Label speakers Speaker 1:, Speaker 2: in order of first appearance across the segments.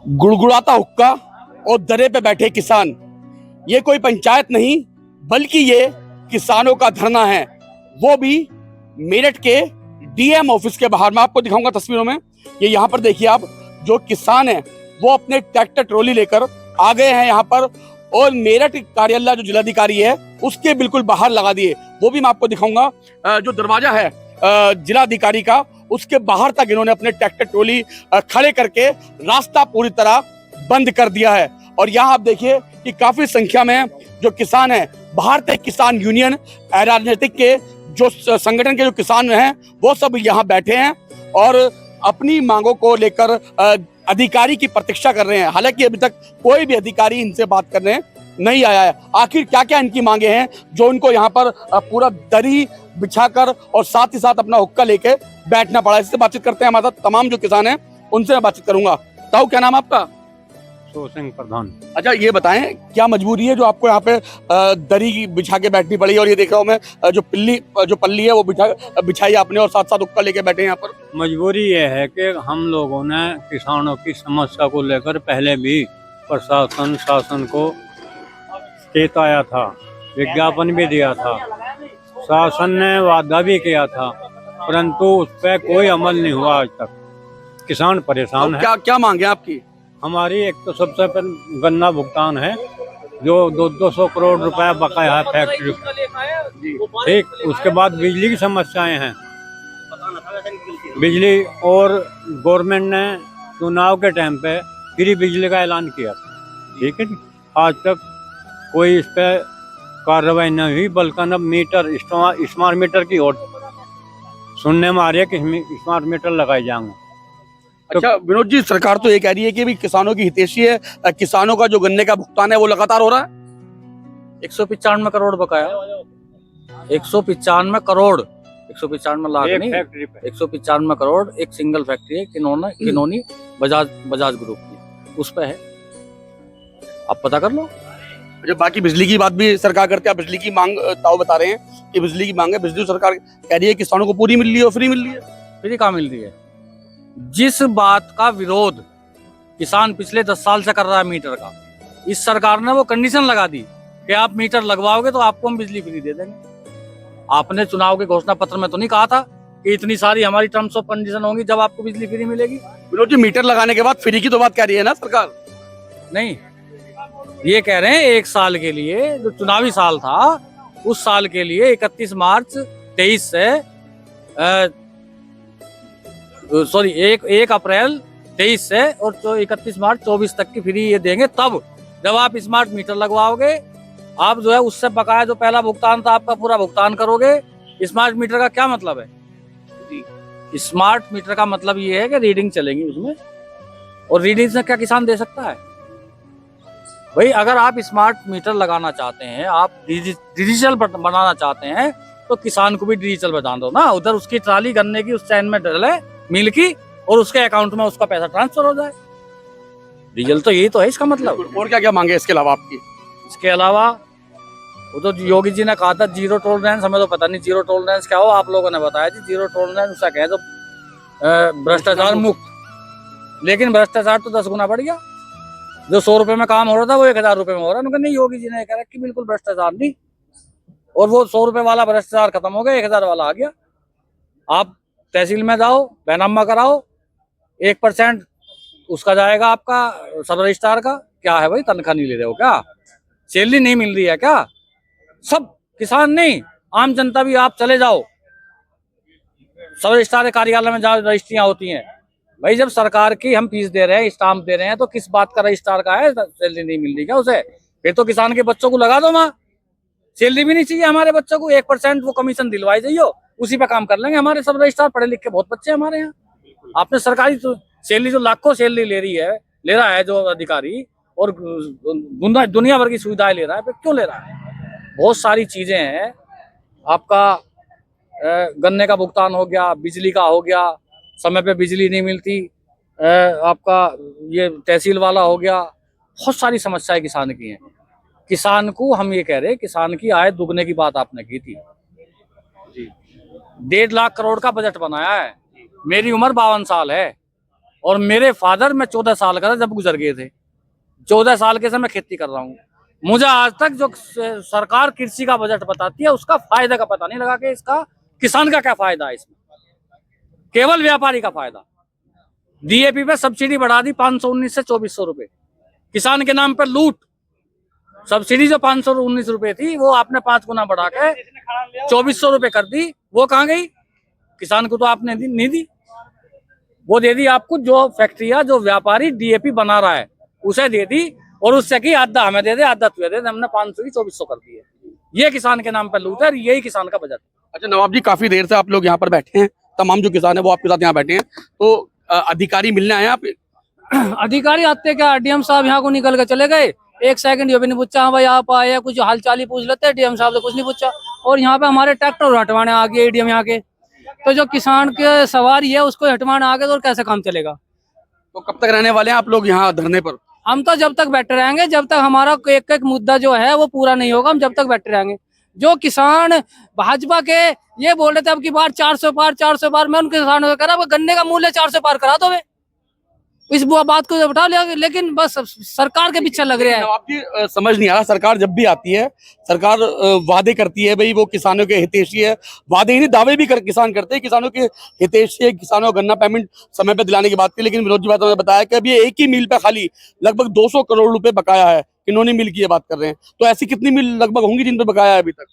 Speaker 1: गुड़गुड़ाता हुक्का और दरे पे बैठे किसान, ये कोई पंचायत नहीं बल्कि ये किसानों का धरना है, वो भी मेरठ के डीएम ऑफिस के बाहर। मैं आपको दिखाऊंगा तस्वीरों में। ये यहाँ पर देखिए आप, जो किसान हैं वो अपने ट्रैक्टर ट्रॉली लेकर आ गए हैं यहाँ पर, और मेरठ कार्यालय जो जिलाधिकारी है उसके बिल्कुल बाहर लगा दिए। वो भी मैं आपको दिखाऊंगा। जो दरवाजा है जिलाधिकारी का, उसके बाहर तक इन्होंने अपने ट्रैक्टर ट्रॉली खड़े करके रास्ता पूरी तरह बंद कर दिया है। और यहाँ आप देखिए कि काफी संख्या में जो किसान हैं, भारतीय किसान यूनियन राजनीतिक के जो संगठन के जो किसान हैं वो सब यहाँ बैठे हैं और अपनी मांगों को लेकर अधिकारी की प्रतीक्षा कर रहे हैं। हालांकि अभी तक कोई भी अधिकारी इनसे बात करने नहीं आया है। आखिर क्या क्या इनकी मांगे हैं जो उनको यहाँ पर पूरा दरी बिछाकर और साथ ही साथ अपना हुक्का लेके बैठना पड़ा। इससे बातचीत करते हैं, हमारे साथ तमाम जो किसान हैं उनसे मैं बातचीत करूंगा। ताऊ, क्या नाम है आपका?
Speaker 2: सिंह प्रधान।
Speaker 1: अच्छा, ये बताएं क्या मजबूरी है जो आपको यहाँ पे दरी बिछा के बैठनी पड़ी? और ये देख रहा हूँ मैं जो पल्ली है वो बिछाई आपने और साथ साथ हुक्का लेके बैठे हैं यहाँ पर।
Speaker 2: मजबूरी ये है कि हम लोगों ने किसानों की समस्या को लेकर पहले भी प्रशासन शासन को चेताया था, विज्ञापन भी दिया था, शासन ने वादा भी किया था, परंतु उस पर कोई अमल नहीं हुआ आज तक। किसान परेशान है।
Speaker 1: क्या क्या मांगे आपकी?
Speaker 2: हमारी एक तो सबसे पहले गन्ना भुगतान है जो 200 करोड़ रुपया बकाया है फैक्ट्री, ठीक। उसके बाद बिजली की समस्याएं हैं, बिजली, और गवर्नमेंट ने चुनाव के टाइम पे फ्री बिजली का ऐलान किया, ठीक है जी। आज तक कोई इस पे कार्रवाई नहीं हुई, बल्कि अब मीटर स्मार्ट मीटर की ओर सुनने में आ रही है कि स्मार्ट मीटर लगाए जाएंगे।
Speaker 1: अच्छा विनोद जी, सरकार तो ये कह रही है कि भी किसानों की हितैषी है, किसानों का जो गन्ने का भुगतान है वो लगातार हो रहा है।
Speaker 3: 195 करोड़ बकाया, 195 करोड़, 195 लाख नहीं, 195 करोड़ एक सिंगल फैक्ट्री है किनोनी बजाज ग्रुप की, उस पे है, आप पता कर लो।
Speaker 1: अच्छा, बाकी बिजली की बात भी सरकार करती है। बिजली की मांग ताऊ बता रहे हैं कि बिजली की मांग है, बिजली सरकार कह रही है किसानों को पूरी मिल रही है और फ्री मिल रही है।
Speaker 3: फ्री कहाँ मिल रही है? जिस बात का विरोध किसान पिछले 10 साल से कर रहा है मीटर का, इस सरकार ने वो कंडीशन लगा दी कि आप मीटर लगवाओगे तो आपको हम बिजली फ्री दे देंगे। आपने चुनाव के घोषणा पत्र में तो नहीं कहा था कि इतनी सारी हमारी टर्म्स ऑफ कंडीशन होंगी जब आपको बिजली फ्री मिलेगी?
Speaker 1: विनोद जी, मीटर लगाने के बाद फ्री की तो बात कह रही है ना सरकार?
Speaker 3: नहीं, ये कह रहे हैं 1 साल के लिए, जो चुनावी साल था उस साल के लिए 31 मार्च 23 से सॉरी 1 अप्रैल 23 से और 31 मार्च 24 तक की फ्री ये देंगे। तब जब आप स्मार्ट मीटर लगवाओगे, आप जो है उससे बकाया जो पहला भुगतान था आपका पूरा भुगतान करोगे। स्मार्ट मीटर का क्या मतलब है? स्मार्ट मीटर का मतलब ये है कि रीडिंग चलेंगी उसमें, और रीडिंग से क्या किसान दे सकता है? भाई, अगर आप स्मार्ट मीटर लगाना चाहते हैं, आप डिजिटल बनाना चाहते हैं, तो किसान को भी डिजिटल बता दो ना। उधर उसकी ट्राली गन्ने की उस चैन में डले मिल की, और उसके अकाउंट में उसका पैसा ट्रांसफर हो जाए। डीजल तो यही तो है इसका मतलब।
Speaker 1: और क्या क्या मांगे इसके अलावा आपकी?
Speaker 3: इसके अलावा वो तो योगी जी ने कहा था जीरो टॉलरेंस, हमें तो पता नहीं जीरो टॉलरेंस क्या हो, आप लोगों ने बताया जी जीरो टॉलरेंस उसका कहे तो भ्रष्टाचार मुक्त। लेकिन भ्रष्टाचार तो 10 गुना बढ़ गया। जो 100 रुपए में काम हो रहा था वो 1000 रुपए में हो रहा है। उन्होंने नहीं, योगी जी ने कह रहा कि बिल्कुल भ्रष्टाचार नहीं, और वो 100 रुपए वाला भ्रष्टाचार खत्म हो गया, 1000 वाला आ गया। आप तहसील में जाओ, बैनामा कराओ, 1% उसका जाएगा आपका सब रजिस्ट्रार का। क्या है भाई, तनख्वाह नहीं ले रहे हो क्या? सैलरी नहीं मिल रही है क्या? सब किसान नहीं, आम जनता भी आप चले जाओ, सब रजिस्ट्रार कार्यालय में जाओ, रजिस्ट्रियां होती हैं। भाई, जब सरकार की हम फीस दे रहे हैं, स्टाम्प दे रहे हैं, तो किस बात का रजिस्ट्रार का है? सैलरी नहीं मिल रही क्या उसे? फिर तो किसान के बच्चों को लगा दो वहां, सैलरी भी नहीं चाहिए हमारे बच्चों को, 1% वो कमीशन दिलवाई जाइए, उसी पे काम कर लेंगे। हमारे सब रजिस्ट्रार पढ़े लिखे बहुत बच्चे हैं हमारे यहाँ। आपने सरकारी सैलरी जो लाखों सैलरी ले रहा है जो अधिकारी, और दुनिया भर की सुविधाएं ले रहा है, फिर क्यों ले रहा है? बहुत सारी चीजें हैं। आपका गन्ने का भुगतान हो गया, बिजली का हो गया, समय पे बिजली नहीं मिलती, आपका ये तहसील वाला हो गया, बहुत सारी समस्याएं किसान की हैं। किसान को हम ये कह रहे हैं, किसान की आय दुगने की बात आपने की थी। 1.5 लाख करोड़ का बजट बनाया है। मेरी उम्र 52 साल है, और मेरे फादर, मैं 14 साल का था जब गुजर गए थे। 14 साल के से मैं खेती कर रहा हूँ। मुझे आज तक जो सरकार कृषि का बजट बताती है उसका फायदा का पता नहीं लगा कि इसका किसान का क्या फायदा है इसमें। केवल व्यापारी का फायदा। डीएपी पे सब्सिडी बढ़ा दी 519 से 2400 रुपए। किसान के नाम पर लूट। सब्सिडी जो 519 रुपए थी वो आपने 5 गुना बढ़ा के 2400 रुपए कर दी। वो कहाँ गई? किसान को तो आपने नहीं दी। वो दे दी आपको जो फैक्ट्रिया, जो व्यापारी डीएपी बना रहा है उसे दे दी, और उससे की आधा हमें दे दे, आधा तुझे दे दे। हमने 500 की 2400 कर दी है। ये किसान के नाम पर लूट है, यही किसान का बजट।
Speaker 1: अच्छा नवाब जी, काफी देर से आप लोग यहाँ पर बैठे हैं, तमाम जो किसान है वो आपके साथ यहाँ बैठे हैं, तो अधिकारी मिलने आए हैं आप?
Speaker 3: अधिकारी आते क्या, डीएम साहब यहाँ को निकल के चले गए। 1 सेकंड ये भी नहीं पूछा, हाँ भाई आप आए, कुछ हालचाल ही पूछ लेते। डीएम साहब से कुछ नहीं पूछा। और यहाँ पे हमारे ट्रैक्टर हटवाने आ गए डीएम यहाँ के। तो जो किसान के सवारी है उसको हटवाने आ गए, तो और कैसे काम चलेगा?
Speaker 1: तो कब तक रहने वाले हैं आप लोग यहाँ धरने पर?
Speaker 3: हम तो जब तक बैठे रहेंगे, जब तक हमारा एक एक मुद्दा जो है वो पूरा नहीं होगा, हम जब तक बैठे रहेंगे। जो किसान भाजपा के ये बोल रहे थे अब की बार 400 पार 400 पार, मैं उनके किसानों को कह रहा गन्ने का मूल्य 400 पार करा दो। इस बात को उठा लिया, लेकिन बस सरकार के पीछे लग रहे हैं।
Speaker 1: नवाब जी, समझ नहीं आ रहा, सरकार जब भी आती है सरकार वादे करती है, भाई वो किसानों के हितैषी है, वादे ही नहीं दावे भी किसान करते हैं, किसानों के हितैषी है, किसानों को गन्ना पेमेंट समय पे दिलाने की बात की। लेकिन विनोद जी ने बताया कि अभी एक ही मिल पे खाली लगभग 200 करोड़ रुपए बकाया है। किन्होंने मिल की ये बात कर रहे हैं, तो ऐसी कितनी मिल लगभग होंगी जिन पे बकाया है अभी तक?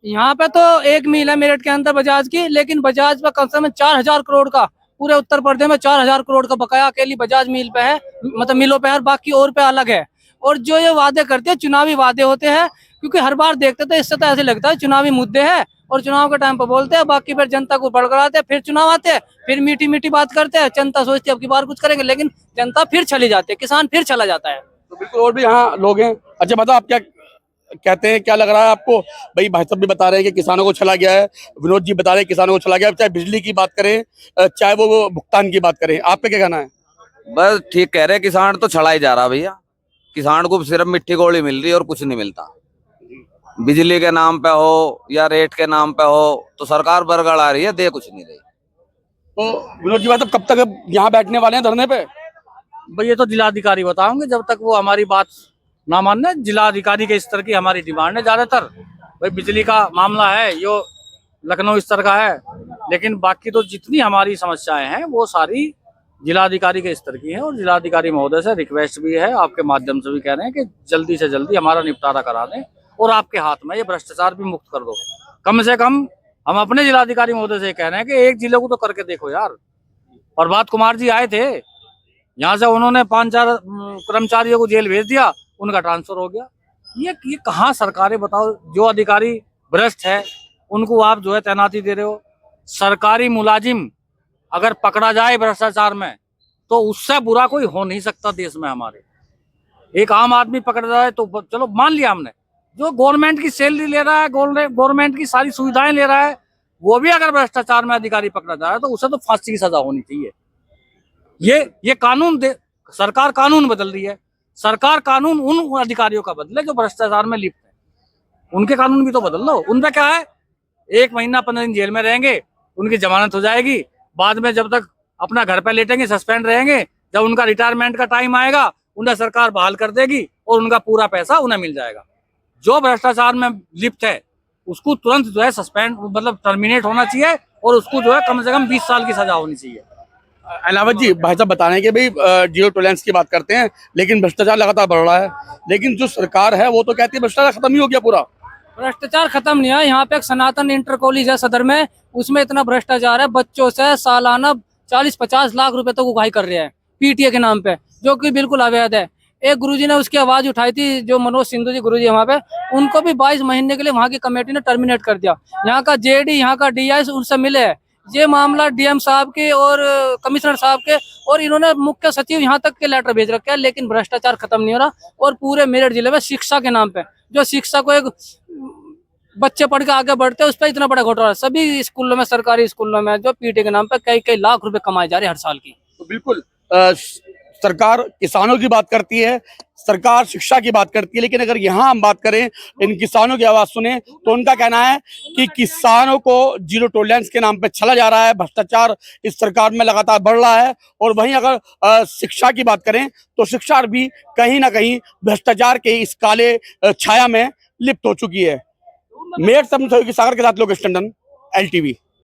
Speaker 3: यहाँ पे तो एक मिल है मेरठ के अंदर बजाज की, लेकिन बजाज पे कम से कम 4000 करोड़ का, पूरे उत्तर प्रदेश में 4000 करोड़ का बकाया अकेली बजाज मिल पे है, मतलब मिलों पे है, और बाकी और पे अलग है। और जो ये वादे करते हैं चुनावी वादे होते हैं, क्योंकि हर बार देखते थे, इससे तो ऐसे लगता है चुनावी मुद्दे हैं और चुनाव के टाइम पर बोलते हैं, बाकी फिर जनता को बड़बड़ाते हैं, फिर चुनाव आते हैं, फिर मीठी मीठी बात करते हैं, जनता सोचती है अब की बार कुछ करेंगे, लेकिन जनता फिर चली जाती है, किसान फिर चला जाता है।
Speaker 1: तो बिल्कुल, और भी यहाँ लोग हैं। अच्छा बताओ, आप क्या कहते हैं, क्या लग रहा है आपको? भाई साहब भी बता रहे हैं कि किसानों को छला गया है, विनोद जी बता रहे हैं किसानों को छला गया है, चाहे बिजली की बात करें चाहे वो भुगतान की बात करें, आप पे क्या कहना है?
Speaker 4: बस ठीक कह रहे हैं, किसान तो छड़ा ही जा रहा भैया। किसान को सिर्फ मिट्टी गोली मिल रही है और कुछ नहीं मिलता। बिजली के नाम पे हो या रेट के नाम पे हो तो सरकार बरगड़ आ रही है, दे कुछ नहीं रही।
Speaker 1: तो विनोद जी साहब कब तक यहाँ बैठने वाले हैं धरने पे?
Speaker 3: भाई ये तो जिलाधिकारी बताओगे, जब तक वो हमारी बात ना मानने। जिलाधिकारी के स्तर की हमारी डिमांड है ज्यादातर। भाई बिजली का मामला है, यो लखनऊ स्तर का है, लेकिन बाकी तो जितनी हमारी समस्याएं हैं वो सारी जिलाधिकारी के स्तर की हैं। और जिलाधिकारी महोदय से रिक्वेस्ट भी है, आपके माध्यम से भी कह रहे हैं कि जल्दी से जल्दी हमारा निपटारा करा दें, और आपके हाथ में ये भ्रष्टाचार भी मुक्त कर दो। कम से कम हम अपने जिलाधिकारी महोदय से कह रहे हैं कि एक जिले को तो करके देखो यार। प्रभात कुमार जी आए थे यहाँ से, उन्होंने 5-4 कर्मचारियों को जेल भेज दिया, उनका ट्रांसफर हो गया। ये कहाँ सरकारें बताओ? जो अधिकारी भ्रष्ट है उनको आप जो है तैनाती दे रहे हो। सरकारी मुलाजिम अगर पकड़ा जाए भ्रष्टाचार में तो उससे बुरा कोई हो नहीं सकता देश में हमारे। एक आम आदमी पकड़ जाए तो चलो मान लिया हमने, जो गवर्नमेंट की सैलरी ले रहा है, गवर्नमेंट की सारी सुविधाएं ले रहा है, वो भी अगर भ्रष्टाचार में अधिकारी पकड़ा जाए तो उसे तो फांसी की सजा होनी चाहिए। ये कानून सरकार कानून बदल रही है। सरकार कानून उन अधिकारियों का बदले जो भ्रष्टाचार में लिप्त है, उनके कानून भी तो बदल लो। उनका क्या है, 1 महीना 15 दिन जेल में रहेंगे, उनकी जमानत हो जाएगी, बाद में जब तक अपना घर पे लेटेंगे सस्पेंड रहेंगे, जब उनका रिटायरमेंट का टाइम आएगा उन्हें सरकार बहाल कर देगी और उनका पूरा पैसा उन्हें मिल जाएगा। जो भ्रष्टाचार में लिप्त है उसको तुरंत जो है सस्पेंड मतलब टर्मिनेट होना चाहिए, और उसको जो है कम से कम 20 साल की सजा होनी चाहिए।
Speaker 1: अलावत जी, भाई साहब बता रहे हैं कि भाई जीरो टॉलरेंस की बात करते हैं, लेकिन भ्रष्टाचार लगातार बढ़ रहा है। लेकिन जो सरकार है वो तो कहती है भ्रष्टाचार खत्म ही हो गया पूरा।
Speaker 3: भ्रष्टाचार खत्म नहीं है। यहाँ पे एक सनातन इंटर कॉलेज है सदर में, उसमें इतना भ्रष्टाचार है, बच्चों से सालाना 40-50 लाख रुपए तक उगाही कर रहे हैं पीटीए के नाम पे, जो कि बिल्कुल अवैध है। एक गुरुजी ने उसकी आवाज उठाई थी, जो मनोज सिंधु जी गुरुजी वहाँ पे, उनको भी 22 महीने के लिए वहाँ की कमेटी ने टर्मिनेट कर दिया। यहाँ का जेडी, यहाँ का डीआई उनसे मिले है। ये मामला डीएम साहब के और कमिश्नर साहब के, और इन्होंने मुख्य सचिव यहाँ तक के लेटर भेज रखे हैं, लेकिन भ्रष्टाचार खत्म नहीं हो रहा। और पूरे मेरठ जिले में शिक्षा के नाम पे, जो शिक्षा को एक बच्चे पढ़ के आगे बढ़ते हैं, उस पर इतना बड़ा घोटाला। सभी स्कूलों में, सरकारी स्कूलों में जो पीटीए के नाम पे कई लाख रुपए कमाए जा रहे हैं हर साल की।
Speaker 1: तो बिल्कुल सरकार किसानों की बात करती है, सरकार शिक्षा की बात करती है, लेकिन अगर यहाँ हम बात करें, इन किसानों की आवाज सुने, तो उनका कहना है कि किसानों को जीरो टॉलरेंस के नाम पे छला जा रहा है, भ्रष्टाचार इस सरकार में लगातार बढ़ रहा है। और वहीं अगर शिक्षा की बात करें तो शिक्षा भी कहीं ना कहीं भ्रष्टाचार के इस काले छाया में लिप्त हो चुकी है। मेरठ से सागर के साथ लोकेश टंडन, LTV।